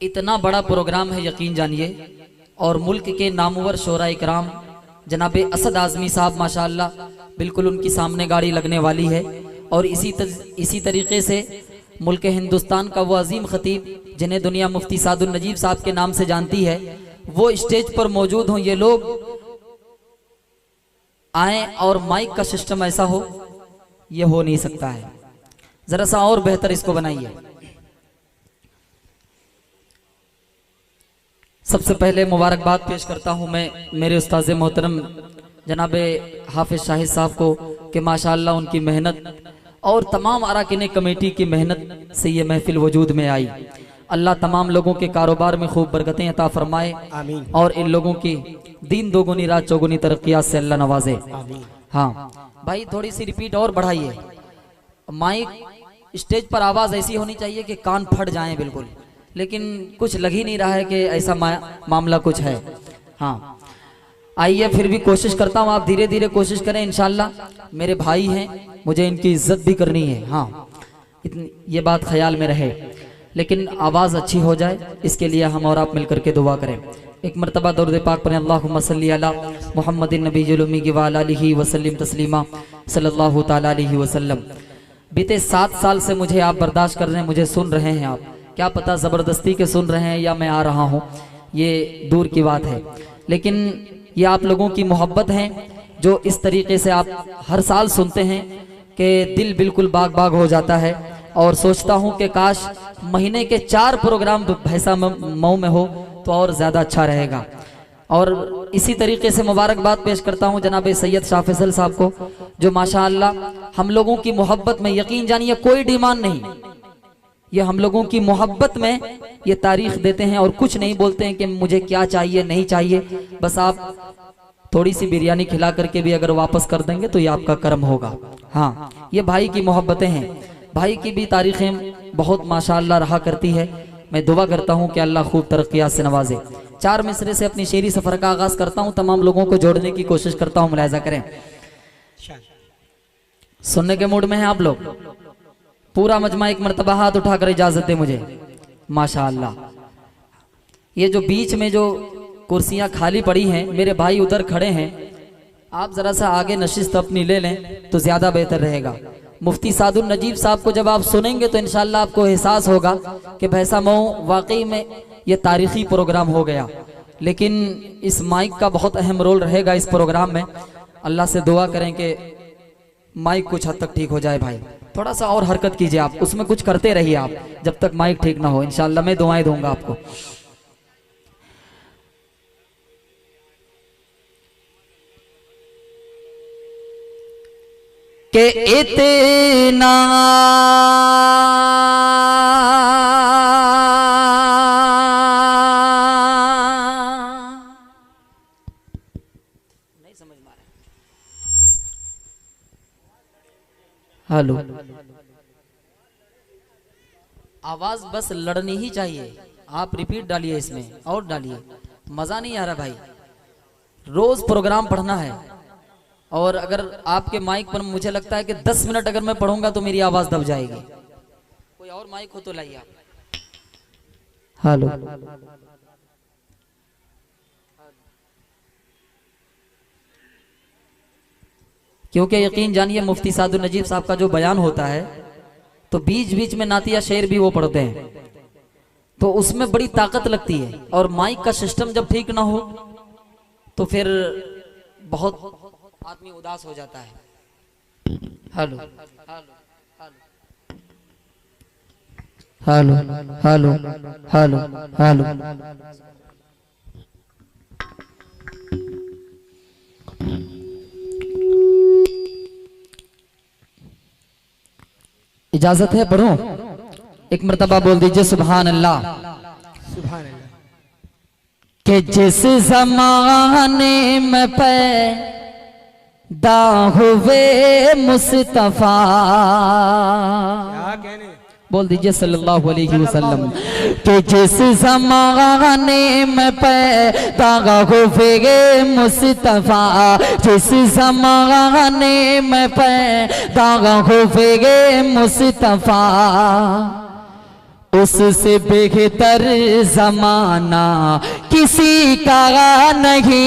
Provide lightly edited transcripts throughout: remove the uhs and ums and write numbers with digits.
इतना बड़ा प्रोग्राम है, यकीन जानिए। और मुल्क के नामवर शोरा इकराम जनाब असद आज़मी साहब माशाअल्लाह, बिल्कुल उनकी सामने गाड़ी लगने वाली है। और इसी तरीके से मुल्क हिंदुस्तान का वो अजीम खतीब जिन्हें दुनिया मुफ्ती सादुल नजीब साहब के नाम से जानती है, वो स्टेज पर मौजूद हों। ये लोग आए और माइक का सिस्टम ऐसा हो, ये हो नहीं सकता है। जरा सा और बेहतर इसको बनाइए। सबसे पहले मुबारकबाद पेश करता हूं मैं मेरे उस्ताद मोहतरम जनाब हाफिज शाहिद साहब को कि माशाअल्लाह उनकी मेहनत और तमाम अरकान कमेटी की मेहनत से ये महफिल वजूद में आई। अल्लाह तमाम लोगों के कारोबार में खूब बरकतें अता फरमाए, आमीन। और इन लोगों की दीन दोगुनी रात चौगुनी तरक्कियात से अल्लाह नवाजे, आमीन। हाँ भाई, थोड़ी सी रिपीट और बढ़ाइए। माइक स्टेज पर आवाज ऐसी होनी चाहिए कि कान फट जाएं बिल्कुल, लेकिन कुछ लग ही नहीं रहा है कि ऐसा मामला कुछ है। हाँ आइए, फिर भी कोशिश करता हूँ, आप धीरे धीरे कोशिश करें। इंशाल्लाह मेरे भाई हैं, मुझे इनकी इज्जत भी करनी है। हाँ ये बात ख्याल में रहे, लेकिन आवाज़ अच्छी हो जाए, इसके लिए हम और आप मिलकर के दुआ करें। एक मरतबा दरूद पाक पढ़ें, अल्लाहुम्मा सल्ली अला मुहम्मदिन नबील उम्मी व अला आलिहि वसल्लम तस्लीमा सल्लल्लाहु ताला अलैहि वसल्लम। बीते 7 साल से मुझे आप बर्दाश्त कर रहे हैं, मुझे सुन रहे हैं आप। क्या पता ज़बरदस्ती के सुन रहे हैं या मैं आ रहा हूँ, ये दूर की बात है, लेकिन ये आप लोगों की मोहब्बत है जो इस तरीके से आप हर साल सुनते हैं कि दिल बिल्कुल बाग बाग हो जाता है। और सोचता हूँ कि काश महीने के 4 प्रोग्राम भैंसा मऊ में हो तो और ज़्यादा अच्छा रहेगा। और इसी तरीके से मुबारकबाद पेश करता हूँ जनाब सैयद शाह फैसल साहब को, जो माशाअल्लाह हम लोगों की मोहब्बत में, यकीन जानिए कोई डिमांड नहीं, ये हम लोगों की मोहब्बत में ये तारीख देते हैं और कुछ नहीं बोलते हैं कि मुझे क्या चाहिए नहीं चाहिए। बस आप थोड़ी सी बिरयानी खिला करके भी अगर वापस कर देंगे तो ये आपका कर्म होगा। हाँ ये भाई की मोहब्बतें हैं, भाई की भी तारीखें बहुत माशाअल्लाह रहा करती है। मैं दुआ करता हूँ कि अल्लाह खूब तरक्कियात से नवाजे। 4 मिसरे से अपनी शेरी सफर का आगाज करता हूँ, तमाम लोगों को जोड़ने की कोशिश करता हूँ, मुलाहिजा करें। सुनने के मूड में हैं आप लोग? पूरा मजमा एक मरतबा हाथ उठाकर इजाजत दे मुझे। माशाअल्लाह, ये जो बीच में जो कुर्सियां खाली पड़ी हैं, मेरे भाई उधर खड़े हैं, आप जरा सा आगे नशिस्त अपनी ले लें तो ज्यादा बेहतर रहेगा। मुफ्ती सादुल नजीब साहब को जब आप सुनेंगे तो इंशाअल्लाह आपको एहसास होगा कि भैंसा मऊ वाकई में ये तारीखी प्रोग्राम हो गया। लेकिन इस माइक का बहुत अहम रोल रहेगा इस प्रोग्राम में। अल्लाह से दुआ करें कि माइक कुछ हद तक ठीक हो जाए। भाई थोड़ा सा और हरकत कीजिए, आप उसमें कुछ करते रहिए आप जब तक माइक ठीक ना हो। इंशाअल्लाह मैं दुआएं दूंगा आपको। के इतना नहीं समझ में आ रहा। हेलो, आवाज बस लड़नी ही चाहिए। आप रिपीट डालिए, इसमें और डालिए, मजा नहीं आ रहा भाई। रोज प्रोग्राम पढ़ना है, और अगर आपके माइक पर मुझे लगता है कि 10 मिनट अगर मैं पढ़ूंगा तो मेरी आवाज दब जाएगी। कोई और माइक हो तो लाइए आप। हेलो, क्योंकि यकीन जानिए मुफ्ती सादुल नजीब साहब का जो बयान होता है तो बीच बीच में नातिया शेर भी वो पढ़ते हैं, तो उसमें बड़ी ताकत लगती है। और माइक का सिस्टम जब ठीक ना हो तो फिर बहुत आदमी उदास हो जाता है। Hello hello hello hello hello, इजाजत है पढ़ो? एक मरतबा बोल दीजिए सुभान अल्लाह। सुभान अल्लाह। कि जिस जमाने में पैदा हुए मुस्तफा, बोल दीजिए सल्लल्लाहु अलैहि वसल्लम। कि जिस जमाने में पैदा हुए मुस्तफा, जिस जमाने में पैदा हुए मुस्तफा, उससे बेहतर जमाना किसी का नहीं।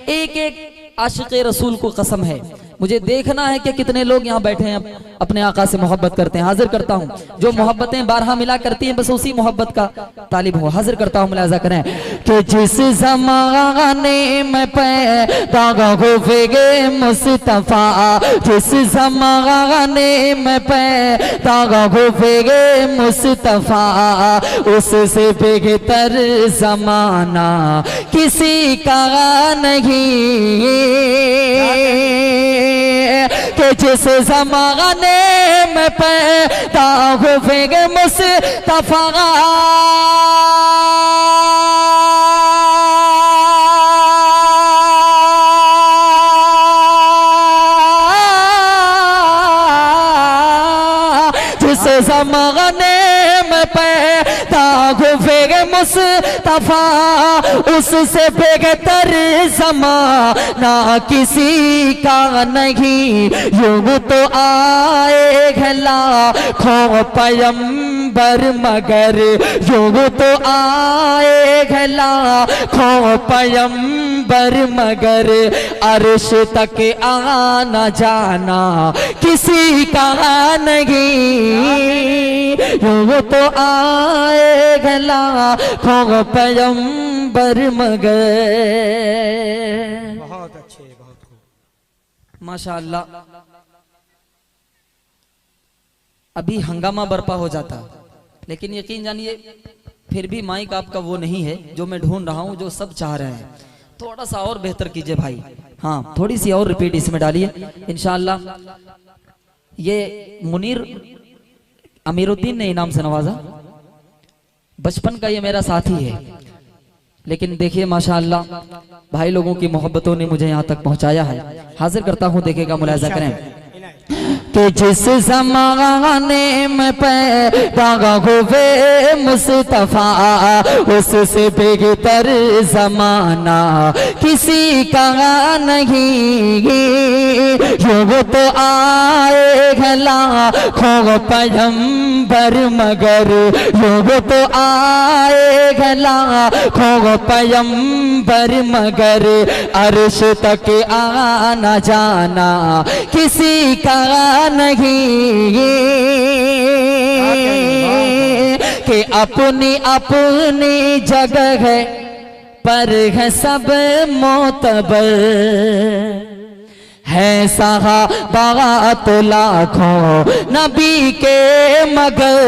एक एक आशिक़ रसूल को कसम है, मुझे देखना है कि कितने लोग यहाँ बैठे हैं अपने आका से मोहब्बत करते हैं। हाजिर करता हूँ जो मोहब्बतें बारहा मिला करती हैं, बस उसी मोहब्बत का तालिब हो। हाजिर करता हूँ, मुलाज़ा करें कि जिस ज़माने में पैदा हुए मुस्तफ़ा, जिस ज़माने में पैदा हुए मुस्तफ़ा, उससे बेहतर ज़माना किसी का नहीं। कि जिस ज़माने में पैदा हुए मुस्तफ़ा, जिस ज़माने में पैदा हुए मुस्तफ़ा, उससे बेहतर ज़माना किसी का नहीं। यूं तो आए लाखों पैगंबर मगर, यूं तो आए लाखों पैगंबर मगर, अर्श तक आना जाना किसी का नहीं। यूं तो आए लाखों पैगंबर मगर। बहुत अच्छे, बहुत खूब, माशाअल्लाह। अभी हंगामा बर्पा हो जाता, लेकिन यकीन जानिए फिर भी माइक आपका वो नहीं है जो मैं ढूंढ रहा हूं, जो सब चाह रहे हैं। थोड़ा सा और बेहतर कीजिए भाई, हाँ थोड़ी सी और रिपीट इसमें डालिए इंशाअल्लाह। ये मुनीर अमीरुद्दीन ने इनाम से नवाजा, बचपन का ये मेरा साथी है, लेकिन देखिए माशाअल्लाह भाई लोगों की मोहब्बतों ने मुझे यहाँ तक पहुँचाया है। हाजिर करता हूँ, देखेगा, मुलाज़ा करें कि जिस ज़माने में पैदा हुए मुस्तफ़ा, उससे बेहतर ज़माना किसी का नहीं। यूं तो आए लाखों पैगंबर मगर, यूं तो आए लाखों पैगंबर मगर, अर्श तक आना जाना किसी का नहीं। कि अपनी अपनी जगह है पर है सब मोतबर, है सहाबा तो लाखों नबी के मगर,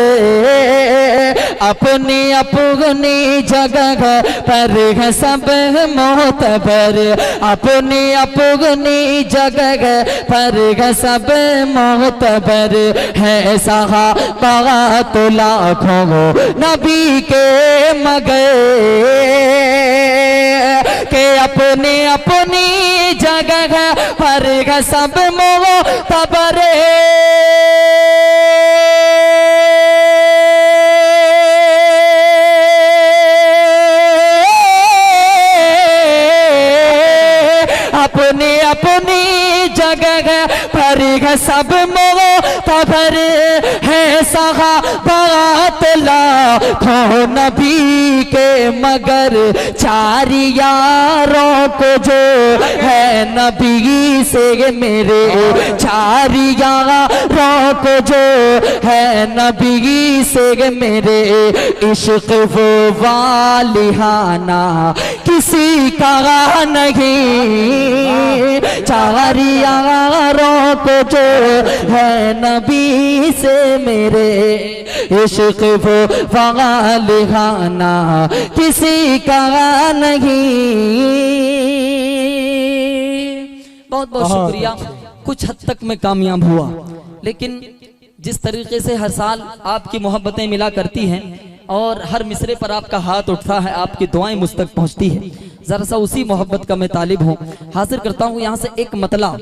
अपनी अपनी जगह पर है सब मोतबर, अपनी अपनी जगह पर है सब मोतबर, है सहाबा तो लाखों नबी के मगर, के अपनी अपनी जगह पर सब मोतबर, अपनी अपनी जगह पर सब मोतबर, है सहाबात लाखों नबी के मगर, चार यारों को जो है नबी से मेरे, चार यारों को जो है नबी से मेरे, इश्क वो वालिहाना किसी का नहीं। चार यारों को जो है नबी से मेरे, इश्क वो वालिहाना किसी का नहीं। बहुत बहुत शुक्रिया। कुछ हद तक मैं कामयाब हुआ, लेकिन जिस तरीके से हर साल आपकी मोहब्बतें मिला करती हैं और हर मिसरे पर आपका हाथ उठता है, आपकी दुआएं मुझ तक पहुंचती है, जरा सा उसी मोहब्बत का मैं तालिब हूँ। हाजिर करता हूँ यहाँ से एक मतला,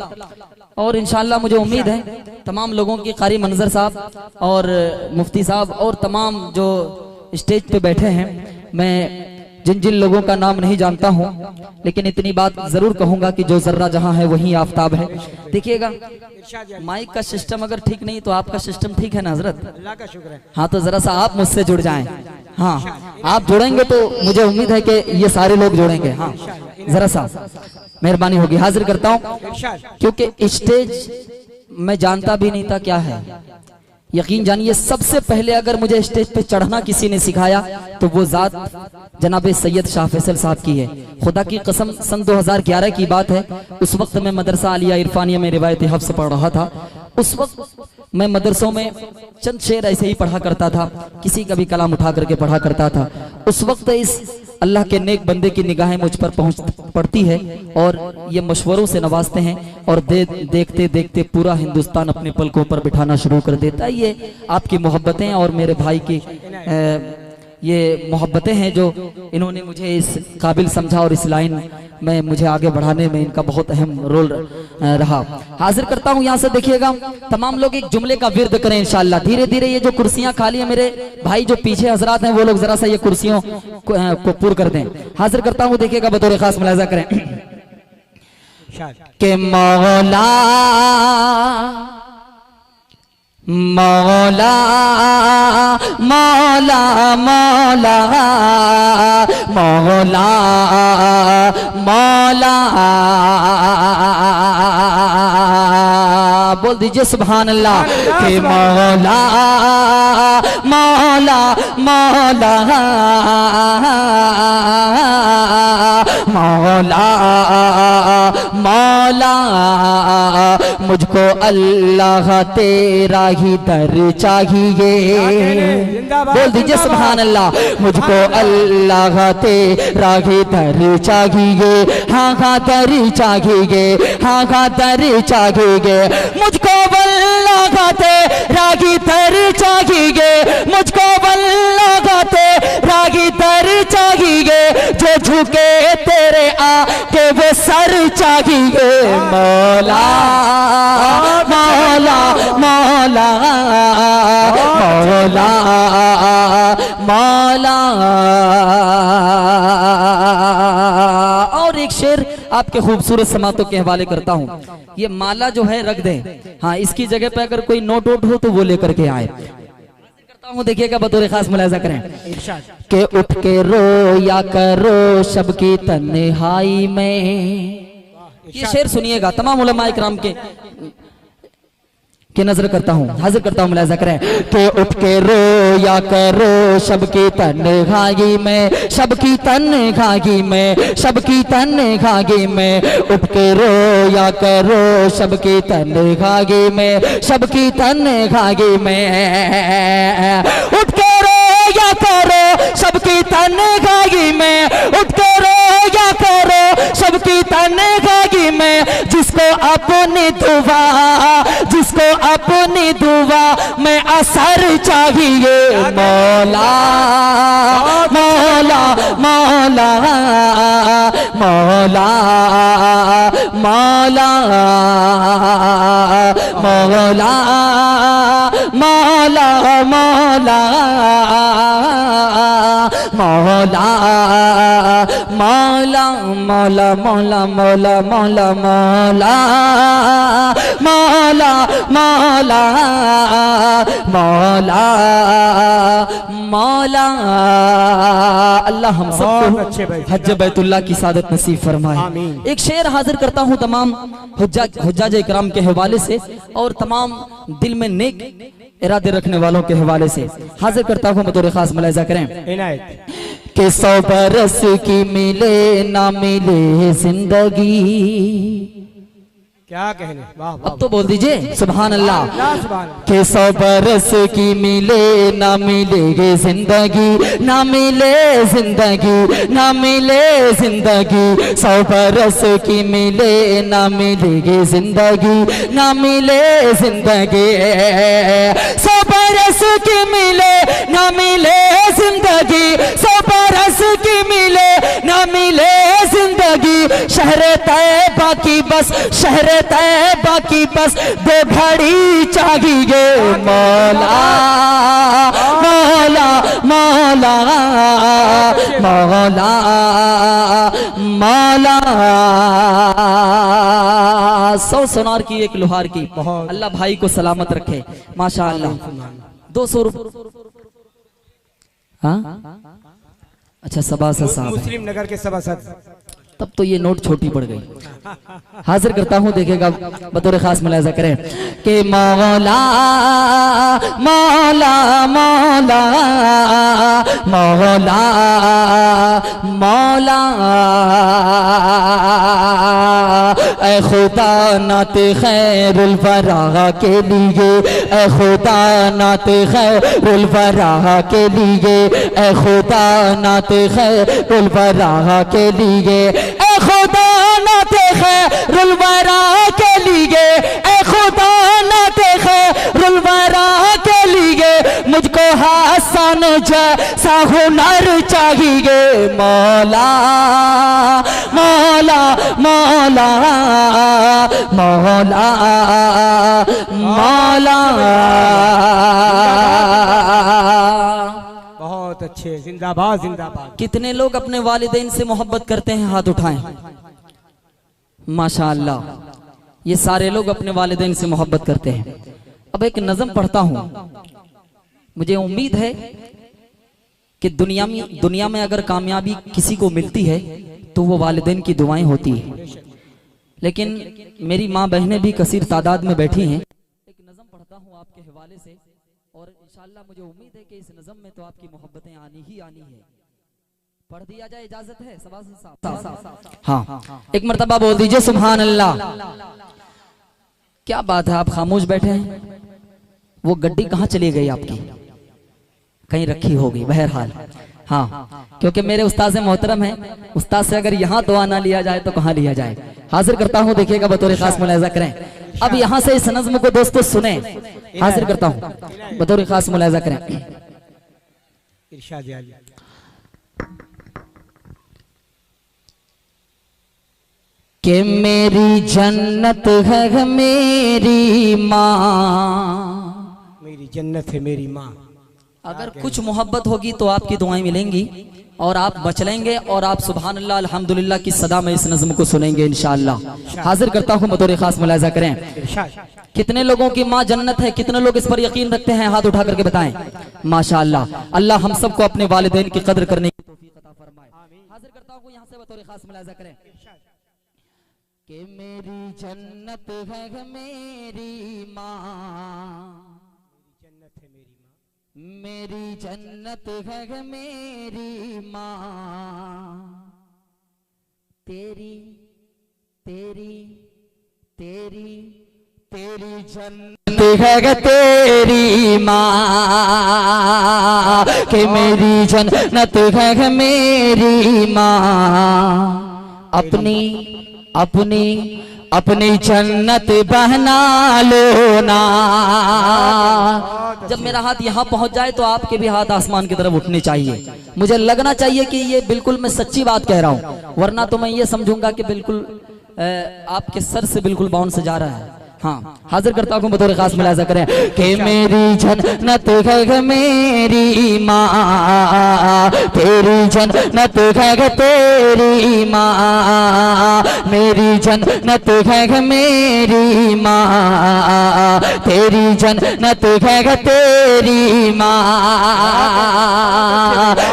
और इंशाअल्लाह मुझे उम्मीद है तमाम लोगों की कारी मंजर साहब और मुफ्ती साहब और तमाम जो स्टेज पे बैठे हैं, मैं जिन जिन लोगों का नाम नहीं जानता हूँ, लेकिन इतनी बात जरूर कहूंगा कि जो जर्रा जहाँ है वहीं आफताब है। देखिएगा, माइक का सिस्टम अगर ठीक नहीं तो आपका सिस्टम ठीक है ना हजरत? अल्लाह का शुक्र है। हाँ, तो जरा सा आप मुझसे जुड़ जाएं। हाँ, आप जुड़ेंगे तो मुझे उम्मीद है कि ये सारे लोग जुड़ेंगे। हाँ, जरा सा मेहरबानी होगी। हाजिर करता हूँ, क्योंकि स्टेज मैं जानता भी नहीं था क्या है। यकीन जानिए, सबसे पहले अगर मुझे स्टेज पे चढ़ना किसी ने सिखाया तो वो जात जनाब सैयद शाह फैसल साहब की है। खुदा की कसम, सन 2011 की बात है। उस वक्त मैं मदरसा आलिया इरफानिया में रिवायत हफ्स पढ़ रहा था। उस वक्त मैं मदरसों में चंद शेर ऐसे ही पढ़ा करता था, किसी का भी कलाम उठा करके पढ़ा करता था। उस वक्त इस अल्लाह के नेक बंदे की निगाहें मुझ पर पड़ती है और ये मशवरों से नवाजते हैं और देखते देखते पूरा हिंदुस्तान अपने पलकों पर बिठाना शुरू कर देता है। ये आपकी मोहब्बतें और मेरे भाई की ये मोहब्बतें हैं जो इन्होंने मुझे इस काबिल समझा और इस लाइन में मुझे आगे बढ़ाने में इनका बहुत अहम रोल रहा। हाजिर करता हूँ यहाँ से। देखिएगा, तमाम लोग एक जुमले का विर्द करें इंशाअल्लाह। धीरे धीरे ये जो कुर्सियां खाली है, मेरे भाई जो पीछे हजरात हैं वो लोग जरा सा ये कुर्सियों को पूर्ण कर दें। हाजिर करता हूँ, देखिएगा, बतौर खास मुलाहिजा करें के मौला मौला मौला मौला मौला मौला, बोल दीजिए सुभान अल्लाह। के मौला मौला मौला मौला मौला, मुझको अल्लाह तेरा ही दर चाहिए। बोल दीजिए सुभान अल्लाह। मुझको अल्लाह तेरा ही दर चाहिए। हाँ हाँ दर चाहिए, हाँ हाँ दर चाहिए। मुझको अल्लाह तेरा ही दर चाहिए। मुझको अल्लाह तेरा ही दर चाहिए। जो झुके तेरे आके वो सर चाहिए। मौला मौला मौला मौला मौला। और एक शेर आपके खूबसूरत समातों के हवाले करता हूँ। ये माला जो है रख दें, हाँ, इसकी जगह पे अगर कोई नोट वोट हो तो वो लेकर के आए। देखिएगा, बतौर खास मुलाहिजा करें के उठ के रोया करो शब की तन्हाई में। ये शेर सुनिएगा, तमाम उलमा इकराम के नजर करता हूँ। हाजिर करता हूँ, मुलाहिजा करें के उठ के रोया करो शब की तन्हाई में, शब की तन्हाई में, शब की तन्हाई में। उठ के रोया करो शब की तन्हाई में, शब की तन्हाई में। उठ के रोया करो सबकी तन्हाई में, उठ के रोया करो सबकी तन्हाई में। जिसको अपनी दुआ, जिसको अपनी दुआ में असर चाहिए। मौला मौला मौला मौला मौला मौला मौला मौला मौला मौला मौला मौला मौला मौला मौला मौला मौला मौला। अल्लाह हम सबको हज बैतुल्लाह की सादत नसीब फरमाए। एक शेर हाजिर करता हूँ तमाम हुज्जाज इकराम के हवाले से और तमाम दिल में नेक इरादे रखने वालों के हवाले से हाजिर करता हूँ, बतौर खास मुलाहिजा करें कि 100 बरस की मिले ना मिले जिंदगी। क्या कहने, वाह वाह। अब तो बोल दीजिए सुभान अल्लाह। के 100 बरस की मिले ना मिलेगी जिंदगी, ना मिले जिंदगी, ना मिले जिंदगी। 100 बरस की मिले ना मिलेगी जिंदगी, ना मिले जिंदगी। 100 बरस की मिले ना मिले जिंदगी, 100 बरस की मिले ना मिले जिंदगी। शहर तैयबा की बस, शहर तैयबा की बस 2 घड़ी चाहिए। मौला मौला मौला मौला मौला। 100 सोनार की 1 लोहार की। अल्लाह भाई को सलामत रखे माशाअल्लाह। 200 रुपये। हाँ अच्छा सभासद साहब मुस्लिम नगर के सभासद। तब तो ये नोट छोटी पड़ गई। हाजिर करता हूँ देखिएगा बतौर खास मुलाजा करें कि मौला मौला मौला मौला मौला ऐ खुदा नाते खैरुल वरा के लिए, ऐ खुदा नाते खैरुल वरा के लिए, ऐ खुदा नाते खैरुल वरा के लिए, ऐ खुदा नाते खैरुल वरा के लिए, ऐ खुदा नाते खैरुल वरा के लिए मुझको हसन जैसा हुनर चाहिए। मौला मौला मौला मौला मौला। बहुत अच्छे, जिंदाबाद जिंदाबाद। कितने लोग अपने वालिदैन से मोहब्बत करते हैं? हाथ उठाएं। माशाअल्लाह, ये सारे लोग अपने वालिदैन से मोहब्बत करते हैं। अब एक नज़म पढ़ता हूं। मुझे उम्मीद है कि दुनिया में अगर कामयाबी किसी को मिलती है तो वो वालिदैन की दुआएं होती है, लेकिन मेरी माँ बहनें भी कसीर तादाद में बैठी हैं। एक नज़म पढ़ता हूँ आपके हवाले से, और इंशाअल्लाह मुझे उम्मीद है कि इस नज़म में तो आपकी मोहब्बतें आनी ही आनी है। पढ़ दिया जाए, इजाजत है सभासद साहब? हाँ, एक मर्तबा बोल दीजिए सुभान अल्लाह। क्या बात है, आप खामोश बैठे हैं? वो गड्डी कहाँ चली गई आपकी? कहीं रखी होगी बहरहाल। हाँ, क्योंकि मेरे उस्ताद मोहतरम हैं, उस्ताद से अगर यहाँ दुआ ना लिया जाए तो कहाँ लिया जाए। हाजिर करता हूँ, देखिएगा बतौर खास मुलाहिजा करें। अब यहाँ से इस नज़्म को दोस्तों सुने। हाजिर करता हूँ, बतौर खास मुलाहिजा करें। इरशाद आली। कि मेरी जन्नत है मेरी माँ, मेरी जन्नत है मेरी माँ। अगर कुछ मोहब्बत होगी तो आपकी दुआएं मिलेंगी और आप बचलेंगे, और आप सुभान अल्लाह अल्हम्दुलिल्लाह की सदा में इस नज़्म को सुनेंगे इंशाअल्लाह। हाजिर करता हूँ, बतौर खास मुलाहिजा करें। कितने लोगों की माँ जन्नत है? कितने लोग इस पर यकीन रखते हैं? हाथ उठा करके बताएं। माशाअल्लाह, अल्लाह हम सबको अपने वालिदैन की कदर करने की तौफीक अता फरमाए। हाजिर करता हूँ यहाँ से बतौर खास मुलाहिजा करें कि मेरी जन्नत है मेरी माँ, मेरी जन्नत है मेरी माँ, तेरी तेरी तेरी तेरी जन्नत है तेरी माँ, कि मेरी जन्नत है मेरी माँ। अपनी अपनी अपनी जन्नत बहना लो ना। जब मेरा हाथ यहाँ पहुँच जाए तो आपके भी हाथ आसमान की तरफ उठने चाहिए। मुझे लगना चाहिए कि ये बिल्कुल मैं सच्ची बात कह रहा हूँ, वरना तो मैं ये समझूंगा कि बिल्कुल आपके सर से बिल्कुल बाउंड से जा रहा है। हाँ, हाजिर करता हूँ, बतौर खास मुलाहिजा करें कि मेरी जन्नत है मेरी माँ, तेरी जन्नत है तेरी माँ, मेरी जन्नत है मेरी माँ, तेरी जन्नत है तेरी माँ।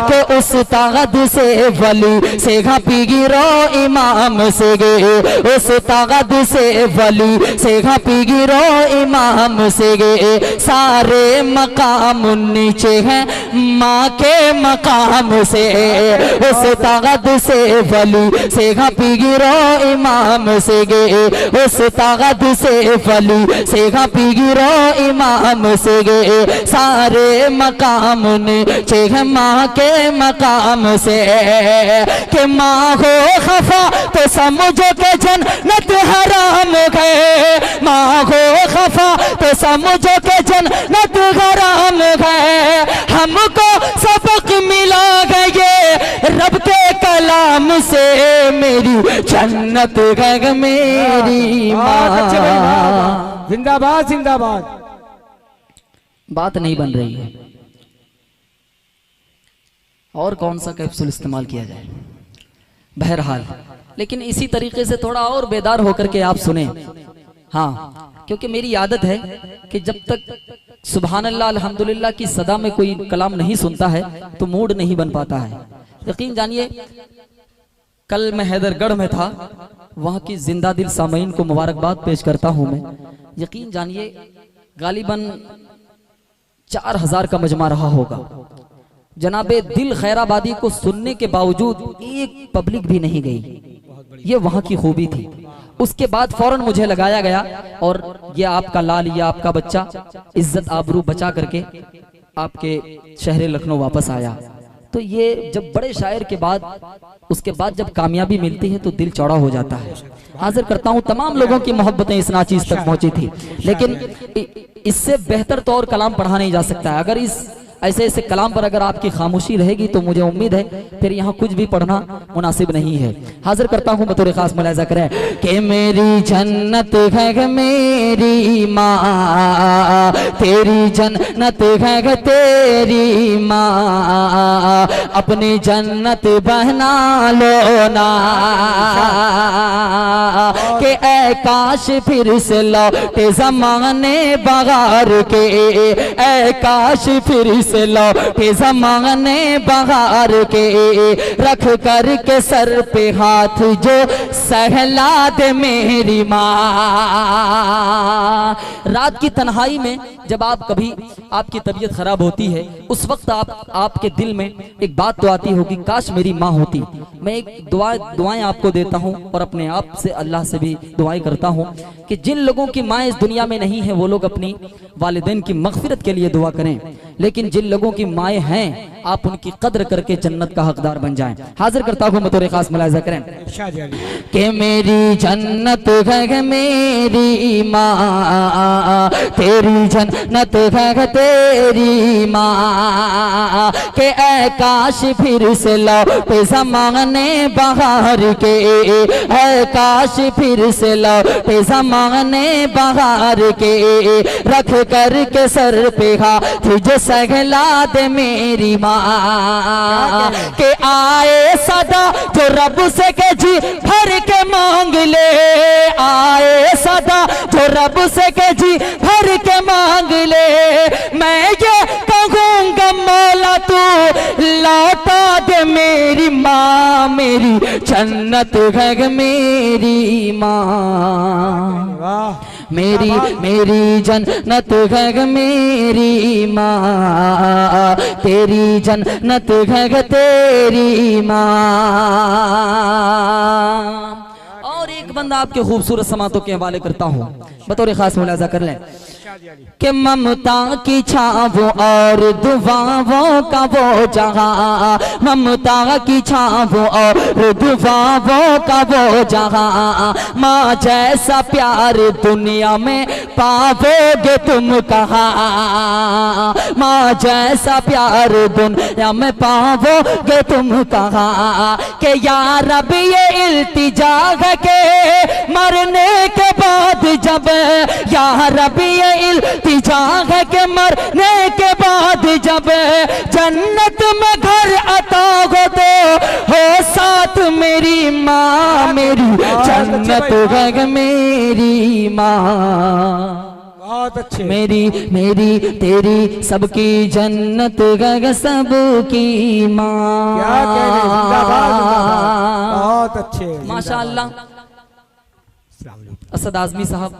के उस्ताद से वली से घपी गिरो इमाम से गे, उस्ताद से वली से घपी गिरो इमाम से गे, सारे मकाम नीचे हैं माँ के मकाम से, उस्ताद से वली से घपी गिरो इमाम से गे, उस्ताद से वली से घपी गिरो इमाम से गे, सारे मकाम नीचे हैं माँ के मकाम से। कि माँ हो खफा तो समझो के जन्नत हराम है, माँ हो खफा तो समझो के जन्नत हराम है। हमको सबक मिला गए रब के कलाम से, मेरी जन्नत है मेरी माँ। जिंदाबाद जिंदाबाद। बात नहीं बन रही है। और कौन सा कैप्सूल इस्तेमाल किया जाए। बहरहाल लेकिन इसी तरीके से थोड़ा और बेदार होकर के आप सुने। हाँ, क्योंकि मेरी आदत है कि जब तक सुभान अल्लाह अल्हम्दुलिल्लाह की सदा में कोई कलाम नहीं सुनता है तो मूड नहीं बन पाता है। यकीन जानिए, कल मैं हैदरगढ़ में था, वहाँ की जिंदा दिल सामीन को मुबारकबाद पेश करता हूँ मैं। यकीन जानिए, गालिबन 4000 का मजमा रहा होगा। जनाबे दिल खैराबादी को सुनने के बावजूद एक पब्लिक भी नहीं गई। ये वहाँ की खूबी थी। उसके बाद फौरन मुझे लगाया गया और ये आपका लाल, ये आपका बच्चा इज्जत आबरू बचा करके आपके शहर लखनऊ वापस आया। तो ये जब बड़े शायर के बाद, उसके बाद जब कामयाबी मिलती है तो दिल चौड़ा हो जाता है। हाजिर करता हूँ, तमाम लोगों की मोहब्बतें इस नाचीज तक पहुंची थी, लेकिन इससे बेहतर तो और कलाम पढ़ा नहीं जा सकता है। अगर इस ऐसे ऐसे कलाम पर अगर आपकी खामोशी रहेगी तो मुझे उम्मीद है फिर यहाँ कुछ भी पढ़ना मुनासिब नहीं है। हाजिर करता हूँ, बतौर खास मुलाहिजा करें कि मेरी जन्नत है मेरी माँ, तेरी जन्नत है तेरी माँ, अपनी जन्नत बहना लो ना, कि ऐ काश फिर से लौटे ज़माने बहार के, ऐ काश फिर से लौटे ज़माने बहार के, रख कर के सर पे हाथ जो सहला दे मेरी माँ। रात की तन्हाई में जब आप कभी आपकी तबीयत खराब होती है, उस वक्त आपके दिल में एक बात तो आती होगी, काश मेरी माँ होती। मैं एक दुआएं आपको देता हूँ और अपने आप से अल्लाह से भी दुआएं करता हूँ कि जिन लोगों की माँ इस दुनिया में नहीं है वो लोग अपनी वालिदैन की मगफिरत के लिए दुआ करें, लेकिन जिन लोगों की माएँ हैं आप उनकी कद्र करके जन्नत का हकदार बन जाएं। हाजिर करता हूँ, बतौर खास मुलाहिजा करें कि मेरी जन्नत है मेरी माँ, तेरी जन्नत है तेरी माँ, के ऐ काश फिर से लौटे ज़माने बहार के, ऐ काश फिर से लौटे ज़माने बहार के, रख कर के सर पे हाथ जो सहला दे मेरी माँ, के आए सदा जो रब से के जी भर के मांग ले, आए सदा जो रब से के जी भर के मांग ले, मैं ये कहूँगा मौला तू लौटा दे मेरी माँ, मेरी जन्नत है मेरी माँ, मेरी जन्नत है मेरी माँ, तेरी जन्नत है तेरी माँ। और एक बंदा आपके खूबसूरत समातों के हवाले करता हूँ, बतौर खास मुलाहिजा कर लें कि ममता की छाव और दुआओं का वो जहां, ममता की छाव और दुआओं का वो जहां, माँ जैसा प्यार दुनिया में पाओगे तुम कहाँ, माँ जैसा प्यार दुनिया में पाओगे तुम कहाँ, कि या रब ये इल्तिजा है के मरने के बाद जब, या रब ये इल्तिजा है के मरने के बाद जब जन्नत में घर अता हो तो हो साथ मेरी माँ, मेरी जन्नत है मेरी माँ, बहुत अच्छे, मेरी तेरी सबकी जन्नत है सबकी माँ। क्या कह रहे, जिंदाबाद, बहुत अच्छे, माशाअल्लाह। असद आजमी साहब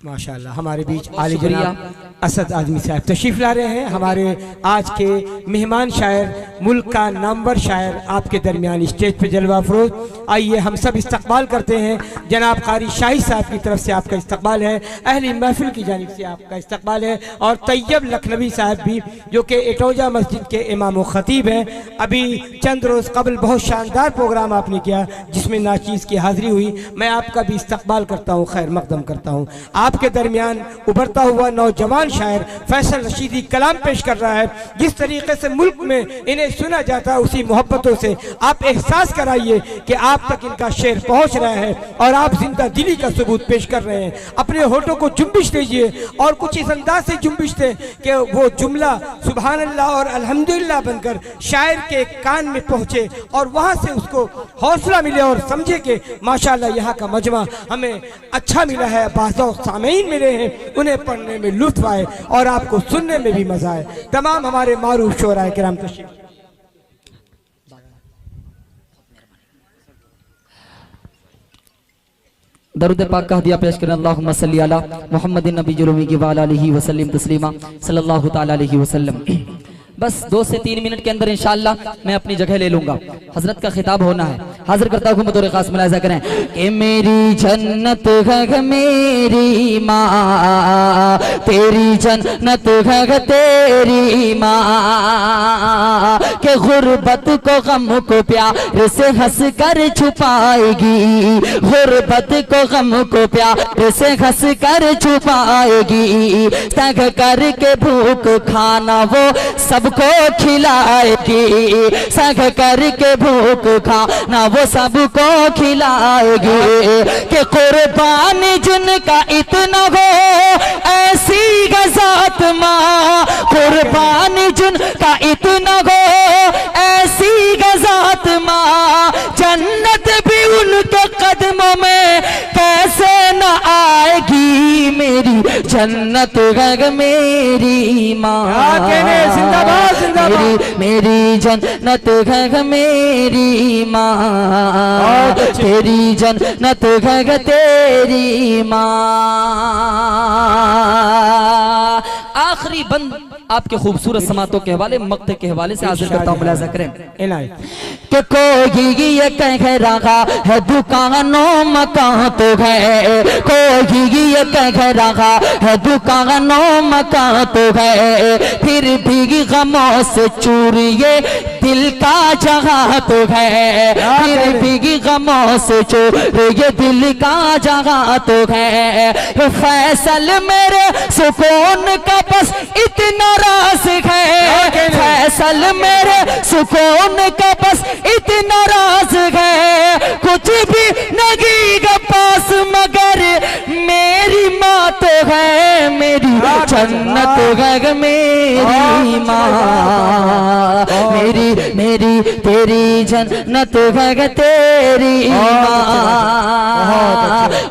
माशाअल्लाह हमारे बीच आली जनाब असद आजमी साहब तशरीफ ला रहे हैं। हमारे आज के मेहमान शायर, मुल्क का नामवर शायर आपके दरमियान स्टेज पे जलवा फरोज। आइए हम सब इस्तकबाल करते हैं, जनाब कारी शाही साहब की तरफ से आपका इस्तकबाल है, अहली महफिल की जानिब से आपका इस्तकबाल है, और तैयब लखनवी साहब भी जो कि एटौजा मस्जिद के इमाम व खतीब हैं। अभी चंद रोज़ कबल बहुत शानदार प्रोग्राम आपने किया जिसमें नाचीज़ की हाज़िरी हुई। मैं आपका भी इस्तकबाल करता हूँ, खैर मकदम करता हूँ। आपके दरमियान उभरता हुआ नौजवान शायर फैसल रशीदी कलाम पेश कर रहा है। जिस तरीके से मुल्क में इन्हें सुना जाता है उसी मोहब्बतों से आप एहसास कराइए कि आप तक इनका शेर पहुंच रहा है और आप जिंदा दिली का सबूत पेश कर रहे हैं। अपने होठों को जुम्बिश दीजिए और कुछ इस अंदाज से जुम्बिश दें कि वो जुमला सुभान अल्लाह और अल्हम्दुलिल्लाह बनकर शायर के कान में पहुँचे और वहाँ से उसको हौसला मिले और समझे कि माशाल्लाह यहाँ का मजमा हमें अच्छा मिला है, बाज़ों सामीन मिले हैं, उन्हें पढ़ने में लुत्फ़ आए और आपको सुनने में भी मज़ा आए। तमाम हमारे मारूफ शोराए किराम तशरीफ दरूद पाक का हदिया पेश करें। अल्लाहुम्मा सल्ली अला मुहम्मदिन नबीजुल उम्मी व अला आलिहि व सल्लिम तस्लीमा सल्लल्लाहु तआला अलैहि वसल्लम। बस 2 से 3 मिनट के अंदर इंशाअल्लाह मैं अपनी जगह ले लूंगा। हजरत का खिताब होना है। हाजिर करता हूँ बतौर खास मुलाहिज़ा करें कि मेरी जन्नत है मेरी माँ, तेरी जन्नत है तेरी माँ, के गुर्बत को गम को प्यार से हंस कर छुपाएगी, गुर्बत को गम को प्यार से हंस कर छुपाएगी, तंग करके भूख खाना वो सबको खिलाएगी, संग करके भूख खाना वो सबको खिलाएगी, कि कुर्बानी जिनका इतना हो ऐसी गज़ात माँ, कुर्बानी जिनका इतना हो ऐसी गज़ात माँ, जन्नत भी उनके कदमों में कैसे न आएगी, मेरी जन्नत है मेरी माँ, मेरी जन्नत है मेरी माँ, तेरी जन्नत है तेरी माँ। आखिरी बंद आपके खूबसूरत समातों के हवाले मक्ते के हवाले से हाजिर करता हूँ, मुलाहिज़ा करें कि कोई ये कह रहा है दुकानों मकान तो है, कोई ये कह रहा है दुकानों मकान तो है, फिर भी गमों से चूर ये दिल का जगह तो है, फिर भी गमों से चूर ये दिल का जगह तो है, फैसल मेरे सुकून का बस इतना राज है, फैसल मेरे सुकून का बस इतना राज है, कुछ भी नहीं के पास मगर मेरी माँ तो है, मेरी जन्नत है मेरी माँ, मेरी तेरी जन्नत है तेरी माँ,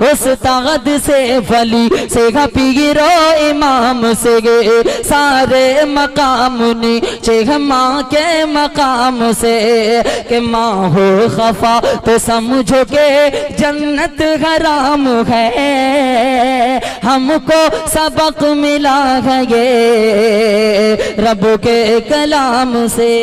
उस ताकत से वली से पीरो इमाम से गे सारे मकाम नीचे माँ के मकाम से, कि माँ हो खफा तो समझो के जन्नत हराम है, हमको सबक मिला है ये रब के कलाम से।